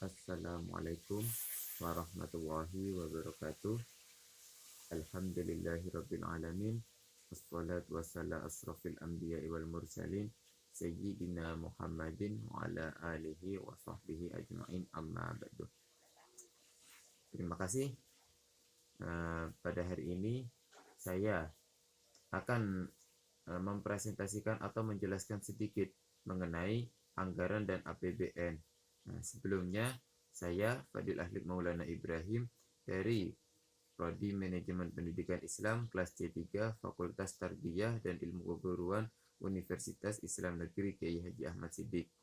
Assalamualaikum warahmatullahi wabarakatuh. Alhamdulillahirabbil alamin. Wassalatu wassalamu asrafil anbiya'i wal mursalin sayyidina Muhammadin wa ala alihi wa sahbihi ajma'in amma ba'du. Terima kasih. Pada hari ini saya akan mempresentasikan atau menjelaskan sedikit mengenai anggaran dan APBN. Sebelumnya saya Fadil Ahlik Maulana Ibrahim dari Prodi Manajemen Pendidikan Islam kelas C3 Fakultas Tarbiyah dan Ilmu Keguruan Universitas Islam Negeri Kiai Haji Ahmad Siddiq.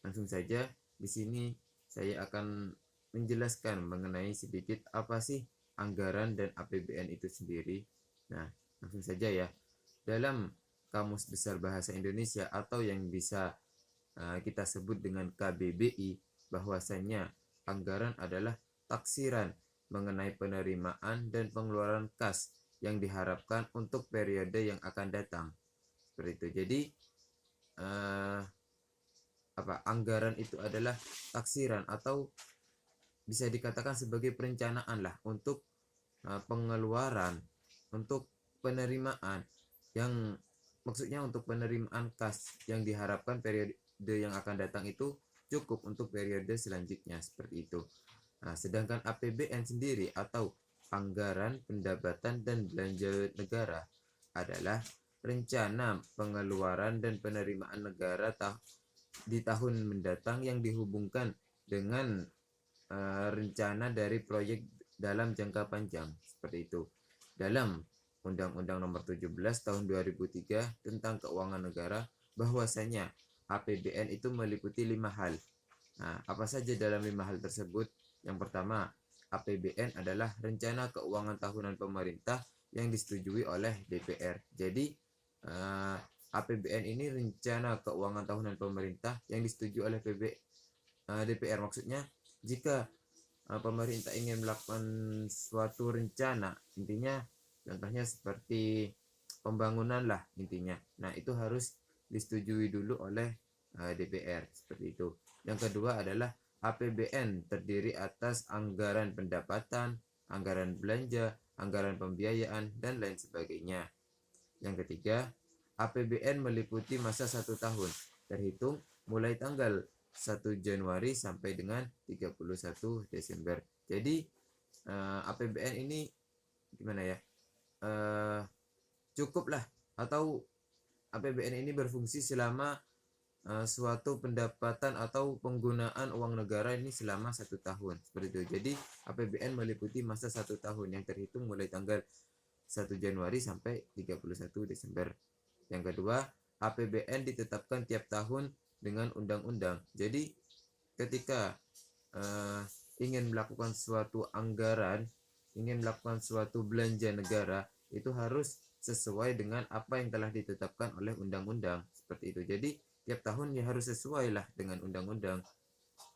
Langsung saja di sini saya akan menjelaskan mengenai sedikit apa sih anggaran dan APBN itu sendiri. Nah, langsung saja ya. Dalam Kamus Besar Bahasa Indonesia atau yang bisa kita sebut dengan KBBI, bahwasanya anggaran adalah taksiran mengenai penerimaan dan pengeluaran kas yang diharapkan untuk periode yang akan datang. Seperti itu. Jadi anggaran itu adalah taksiran atau bisa dikatakan sebagai perencanaan lah untuk pengeluaran, untuk penerimaan yang maksudnya untuk penerimaan kas yang diharapkan periode yang akan datang itu cukup untuk periode selanjutnya, seperti itu. Sedangkan APBN sendiri atau anggaran pendapatan dan belanja negara adalah rencana pengeluaran dan penerimaan negara di tahun mendatang yang dihubungkan dengan rencana dari proyek dalam jangka panjang, seperti itu. Dalam Undang-Undang Nomor 17 Tahun 2003 tentang Keuangan Negara, bahwasanya APBN itu meliputi 5 hal. Apa saja dalam 5 hal tersebut? Yang pertama, APBN adalah rencana keuangan tahunan pemerintah yang disetujui oleh DPR. Jadi APBN ini rencana keuangan tahunan pemerintah yang disetujui oleh DPR. Maksudnya jika pemerintah ingin melakukan suatu rencana, intinya contohnya seperti pembangunan lah intinya. Nah, itu harus disetujui dulu oleh DPR, seperti itu. Yang kedua adalah APBN terdiri atas anggaran pendapatan, anggaran belanja, anggaran pembiayaan, dan lain sebagainya. Yang ketiga, APBN meliputi masa 1 tahun, terhitung mulai tanggal 1 Januari sampai dengan 31 Desember. Jadi APBN ini gimana ya? Cukup lah, atau APBN ini berfungsi selama suatu pendapatan atau penggunaan uang negara ini selama 1 tahun, seperti itu. Jadi APBN meliputi masa 1 tahun yang terhitung mulai tanggal 1 Januari sampai 31 Desember. Yang kedua, APBN ditetapkan tiap tahun dengan undang-undang. Jadi ketika ingin melakukan suatu anggaran, ingin melakukan suatu belanja negara, itu harus sesuai dengan apa yang telah ditetapkan oleh undang-undang, seperti itu. Jadi tiap tahun ya harus sesuai lah dengan undang-undang.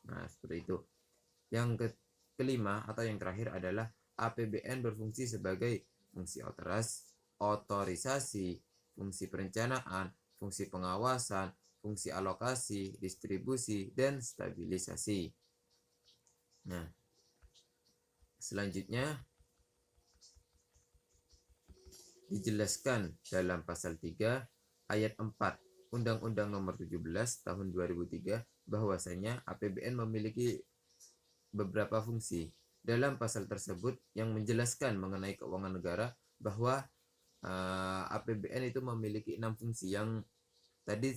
Nah, seperti itu. Yang kelima atau yang terakhir adalah APBN berfungsi sebagai fungsi otorisasi, fungsi perencanaan, fungsi pengawasan, fungsi alokasi, distribusi, dan stabilisasi. Nah, selanjutnya dijelaskan dalam pasal 3 ayat 4 Undang-Undang Nomor 17 Tahun 2003 bahwasanya APBN memiliki beberapa fungsi. Dalam pasal tersebut yang menjelaskan mengenai keuangan negara bahwa APBN itu memiliki 6 fungsi yang tadi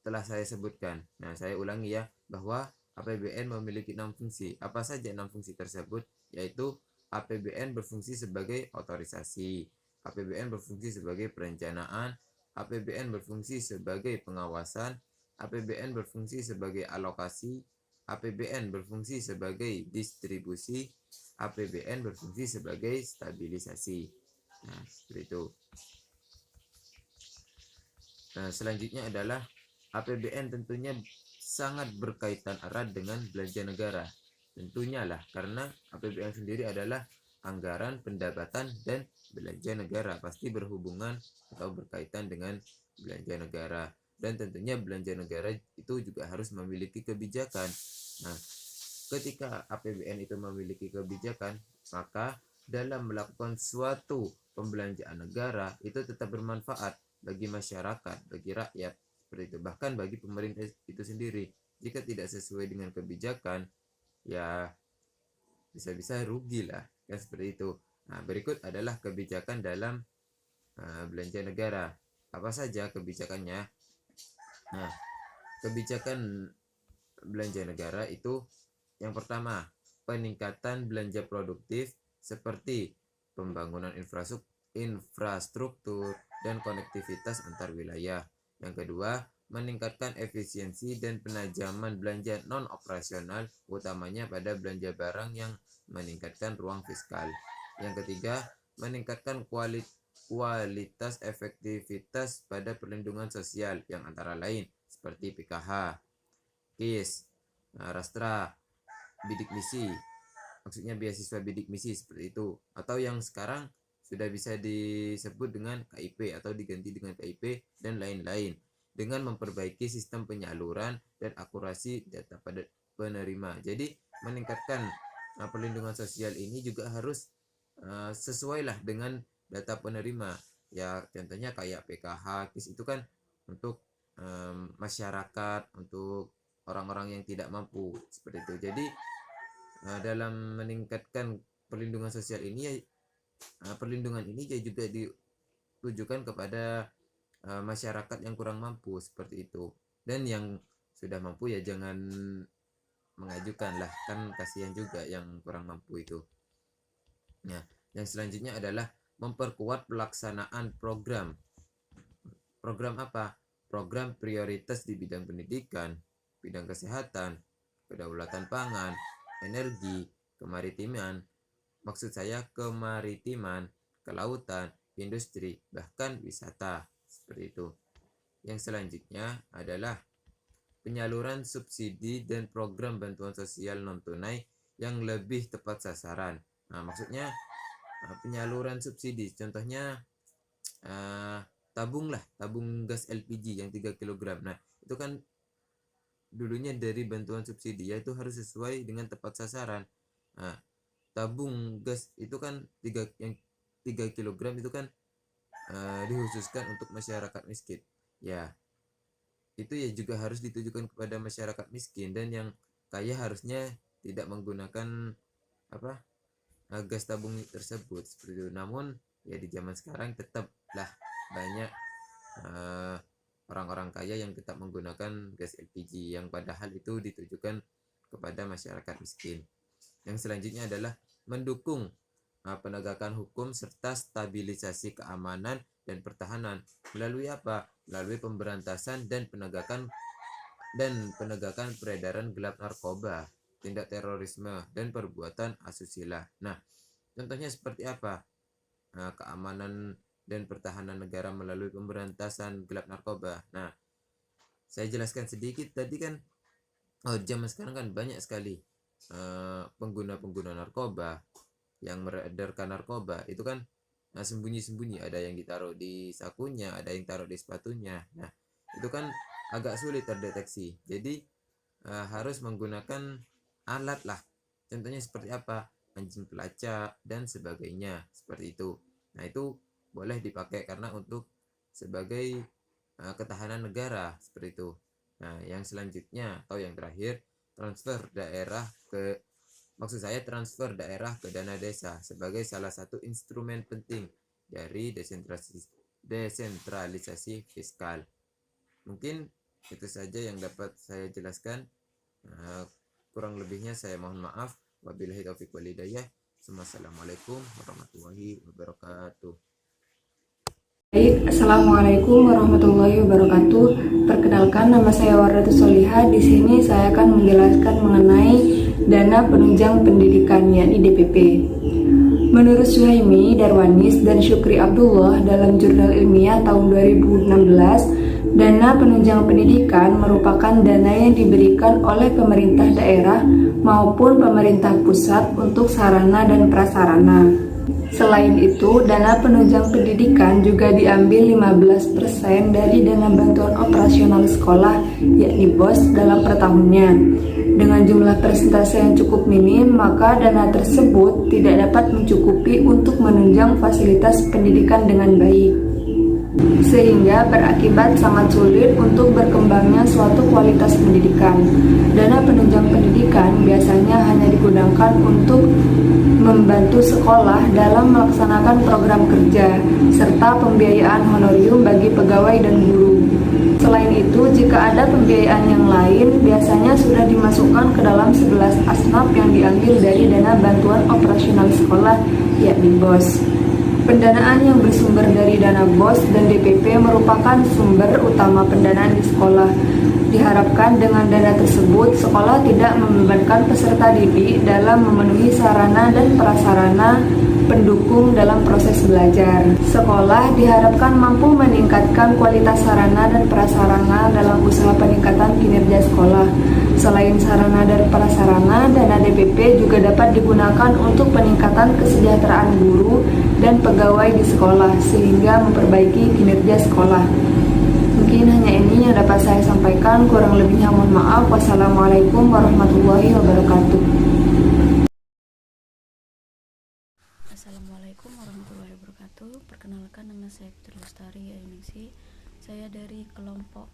telah saya sebutkan. Nah, saya ulangi ya, bahwa APBN memiliki 6 fungsi. Apa saja 6 fungsi tersebut? Yaitu APBN berfungsi sebagai otorisasi, APBN berfungsi sebagai perencanaan, APBN berfungsi sebagai pengawasan, APBN berfungsi sebagai alokasi, APBN berfungsi sebagai distribusi, APBN berfungsi sebagai stabilisasi. Nah, seperti itu. Nah, selanjutnya adalah APBN tentunya sangat berkaitan erat dengan belanja negara. Tentunya lah, karena APBN sendiri adalah anggaran pendapatan dan belanja negara, pasti berhubungan atau berkaitan dengan belanja negara. Dan tentunya belanja negara itu juga harus memiliki kebijakan Nah, ketika APBN itu memiliki kebijakan, maka dalam melakukan suatu pembelanjaan negara itu tetap bermanfaat bagi masyarakat, bagi rakyat, seperti itu. Bahkan bagi pemerintah itu sendiri. Jika tidak sesuai dengan kebijakan, ya bisa-bisa rugi lah, kan seperti itu. Nah, berikut adalah kebijakan dalam belanja negara. Apa saja kebijakannya? Nah, kebijakan belanja negara itu yang pertama, peningkatan belanja produktif seperti pembangunan infrastruktur dan konektivitas antar wilayah. Yang kedua, meningkatkan efisiensi dan penajaman belanja non-operasional, utamanya pada belanja barang yang meningkatkan ruang fiskal. Yang ketiga, meningkatkan kualitas efektivitas pada perlindungan sosial yang antara lain seperti PKH, KIS, Rastra, bidik misi, maksudnya beasiswa bidik misi seperti itu, atau yang sekarang sudah bisa disebut dengan KIP atau diganti dengan KIP dan lain-lain, dengan memperbaiki sistem penyaluran dan akurasi data pada penerima. Jadi meningkatkan perlindungan sosial ini juga harus sesuai lah dengan data penerima. Ya contohnya kayak PKH, KIS itu kan untuk masyarakat, untuk orang-orang yang tidak mampu seperti itu. Jadi dalam meningkatkan perlindungan sosial ini, perlindungan ini juga ditujukan kepada masyarakat yang kurang mampu seperti itu. Dan yang sudah mampu ya jangan mengajukan lah, kan kasihan juga yang kurang mampu itu. Nah, yang selanjutnya adalah memperkuat pelaksanaan program. Program apa? Program prioritas di bidang pendidikan, bidang kesehatan, kedaulatan pangan, energi, kemaritiman, maksud saya kemaritiman, kelautan, industri, bahkan wisata, seperti itu. Yang selanjutnya adalah penyaluran subsidi dan program bantuan sosial non-tunai yang lebih tepat sasaran. Nah, maksudnya penyaluran subsidi, contohnya tabung gas LPG yang 3 kg. Nah, itu kan dulunya dari bantuan subsidi, yaitu harus sesuai dengan tepat sasaran. Nah, tabung gas itu kan 3 kg itu kan dikhususkan untuk masyarakat miskin. Ya, itu ya juga harus ditujukan kepada masyarakat miskin, dan yang kaya harusnya tidak menggunakan gas tabung tersebut seperti itu. Namun ya di zaman sekarang tetaplah banyak orang-orang kaya yang tetap menggunakan gas LPG yang padahal itu ditujukan kepada masyarakat miskin. Yang selanjutnya adalah mendukung penegakan hukum serta stabilisasi keamanan dan pertahanan melalui apa? Melalui pemberantasan dan penegakan peredaran gelap narkoba, tindak terorisme dan perbuatan asusila. Nah, contohnya seperti apa? Keamanan dan pertahanan negara melalui pemberantasan gelap narkoba. Nah, saya jelaskan sedikit tadi kan, zaman sekarang kan banyak sekali pengguna narkoba yang meredarkan narkoba. Itu kan sembunyi-sembunyi, ada yang ditaruh di sakunya, ada yang taruh di sepatunya. Nah, itu kan agak sulit terdeteksi. Jadi harus menggunakan alat lah. Contohnya seperti apa? Anjing pelacak dan sebagainya, seperti itu. Nah, itu boleh dipakai karena untuk sebagai ketahanan negara, seperti itu. Nah, yang selanjutnya atau yang terakhir, transfer daerah ke dana desa sebagai salah satu instrumen penting dari desentralisasi fiskal. Mungkin itu saja yang dapat saya jelaskan. Kurang lebihnya saya mohon maaf. Wabillahi taufiq wal hidayah. Assalamualaikum warahmatullahi wabarakatuh. Baik, Assalamualaikum warahmatullahi wabarakatuh. Perkenalkan, nama saya Wardatus Solihah. Di sini saya akan menjelaskan mengenai dana penunjang pendidikan, yakni DPP. Menurut Suhaimi Darwanis dan Syukri Abdullah dalam jurnal ilmiah tahun 2016, dana penunjang pendidikan merupakan dana yang diberikan oleh pemerintah daerah maupun pemerintah pusat untuk sarana dan prasarana. Selain itu, dana penunjang pendidikan juga diambil 15% dari dana bantuan operasional sekolah, yakni BOS dalam per tahunnya. Dengan jumlah persentase yang cukup minim, maka dana tersebut tidak dapat mencukupi untuk menunjang fasilitas pendidikan dengan baik, sehingga berakibat sangat sulit untuk berkembangnya suatu kualitas pendidikan. Dana penunjang pendidikan biasanya hanya digunakan untuk membantu sekolah dalam melaksanakan program kerja, serta pembiayaan honorium bagi pegawai dan guru. Selain itu, jika ada pembiayaan yang lain, biasanya sudah dimasukkan ke dalam 11 asnaf yang diambil dari dana bantuan operasional sekolah, yakni BOS. Pendanaan yang bersumber dari dana BOS dan DPP merupakan sumber utama pendanaan di sekolah. Diharapkan dengan dana tersebut, sekolah tidak membebankan peserta didik dalam memenuhi sarana dan prasarana pendukung dalam proses belajar. Sekolah diharapkan mampu meningkatkan kualitas sarana dan prasarana dalam usaha peningkatan kinerja sekolah. Selain sarana dan prasarana, dana DPP juga dapat digunakan untuk peningkatan kesejahteraan guru dan pegawai di sekolah sehingga memperbaiki kinerja sekolah. Mungkin hanya ini yang dapat saya sampaikan, kurang lebihnya mohon maaf. Wassalamualaikum warahmatullahi wabarakatuh. Assalamualaikum warahmatullahi wabarakatuh. Perkenalkan, nama saya Putri Lestari Ayuningsi. Saya dari kelompok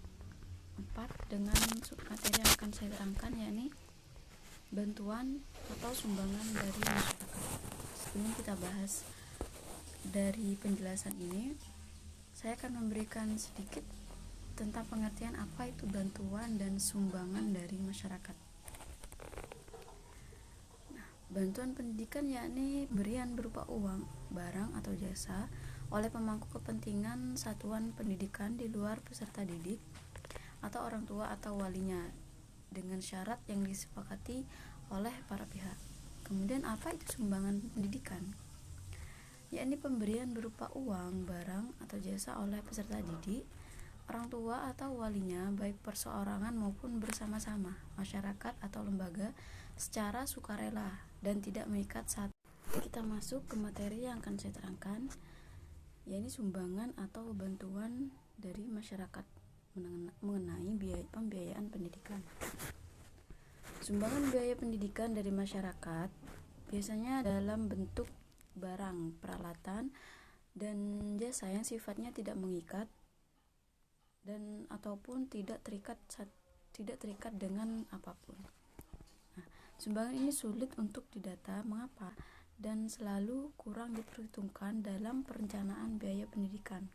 4 dengan submateri yang akan saya terangkan, yakni bantuan atau sumbangan dari masyarakat. Sebelum kita bahas dari penjelasan ini, saya akan memberikan sedikit tentang pengertian apa itu bantuan dan sumbangan dari masyarakat. Bantuan pendidikan yakni berian berupa uang, barang atau jasa oleh pemangku kepentingan satuan pendidikan di luar peserta didik atau orang tua atau walinya dengan syarat yang disepakati oleh para pihak. Kemudian apa itu sumbangan pendidikan? Yakni pemberian berupa uang, barang atau jasa oleh peserta didik, orang tua atau walinya baik perseorangan maupun bersama-sama, masyarakat atau lembaga secara sukarela dan tidak mengikat saat kita masuk ke materi yang akan saya terangkan, yakni sumbangan atau bantuan dari masyarakat mengenai pembiayaan pendidikan. Sumbangan biaya pendidikan dari masyarakat biasanya dalam bentuk barang, peralatan, dan jasa yang sifatnya tidak mengikat dan ataupun tidak terikat dengan apapun. Sumbangan ini sulit untuk didata. Mengapa? Dan selalu kurang diperhitungkan dalam perencanaan biaya pendidikan.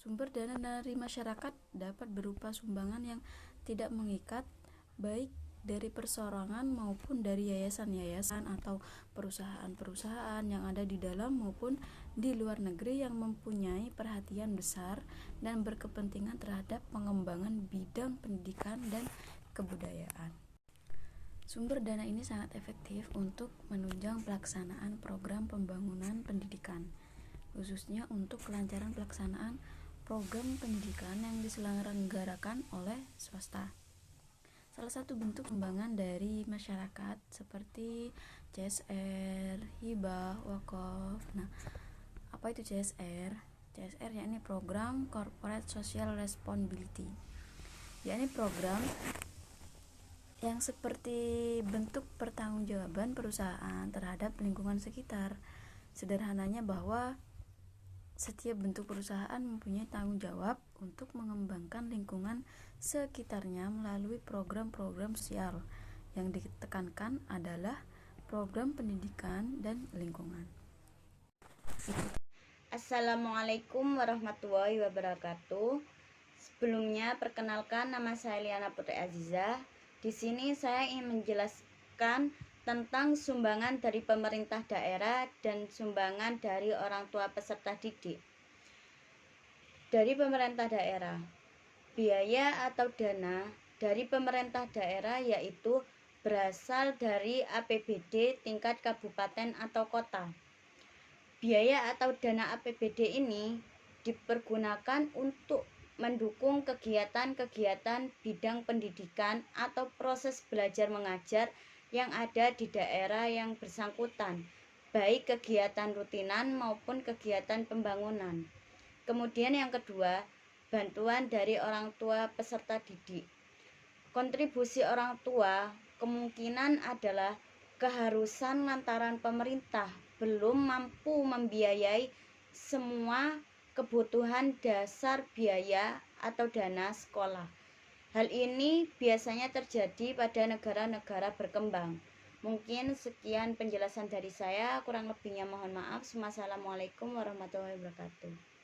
Sumber dana dari masyarakat dapat berupa sumbangan yang tidak mengikat, baik dari perseorangan maupun dari yayasan-yayasan atau perusahaan-perusahaan yang ada di dalam maupun di luar negeri yang mempunyai perhatian besar dan berkepentingan terhadap pengembangan bidang pendidikan dan kebudayaan. Sumber dana ini sangat efektif untuk menunjang pelaksanaan program pembangunan pendidikan, khususnya untuk kelancaran pelaksanaan program pendidikan yang diselenggarakan oleh swasta. Salah satu bentuk sumbangan dari masyarakat seperti CSR, hibah, wakaf. Apa itu CSR? CSR yakni program Corporate Social Responsibility, yakni program yang seperti bentuk pertanggungjawaban perusahaan terhadap lingkungan sekitar. Sederhananya bahwa setiap bentuk perusahaan mempunyai tanggung jawab untuk mengembangkan lingkungan sekitarnya melalui program-program sosial. Yang ditekankan adalah program pendidikan dan lingkungan. Assalamualaikum warahmatullahi wabarakatuh. Sebelumnya, perkenalkan, nama saya Liana Putri Aziza. Di sini saya ingin menjelaskan tentang sumbangan dari pemerintah daerah dan sumbangan dari orang tua peserta didik. Dari pemerintah daerah, biaya atau dana dari pemerintah daerah yaitu berasal dari APBD tingkat kabupaten atau kota. Biaya atau dana APBD ini dipergunakan untuk mendukung kegiatan-kegiatan bidang pendidikan atau proses belajar mengajar yang ada di daerah yang bersangkutan, baik kegiatan rutinan maupun kegiatan pembangunan. Kemudian yang kedua, bantuan dari orang tua peserta didik. Kontribusi orang tua kemungkinan adalah keharusan lantaran pemerintah belum mampu membiayai semua kebutuhan dasar biaya atau dana sekolah. Hal ini biasanya terjadi pada negara-negara berkembang. Mungkin sekian penjelasan dari saya, kurang lebihnya mohon maaf. Wassalamualaikum warahmatullahi wabarakatuh.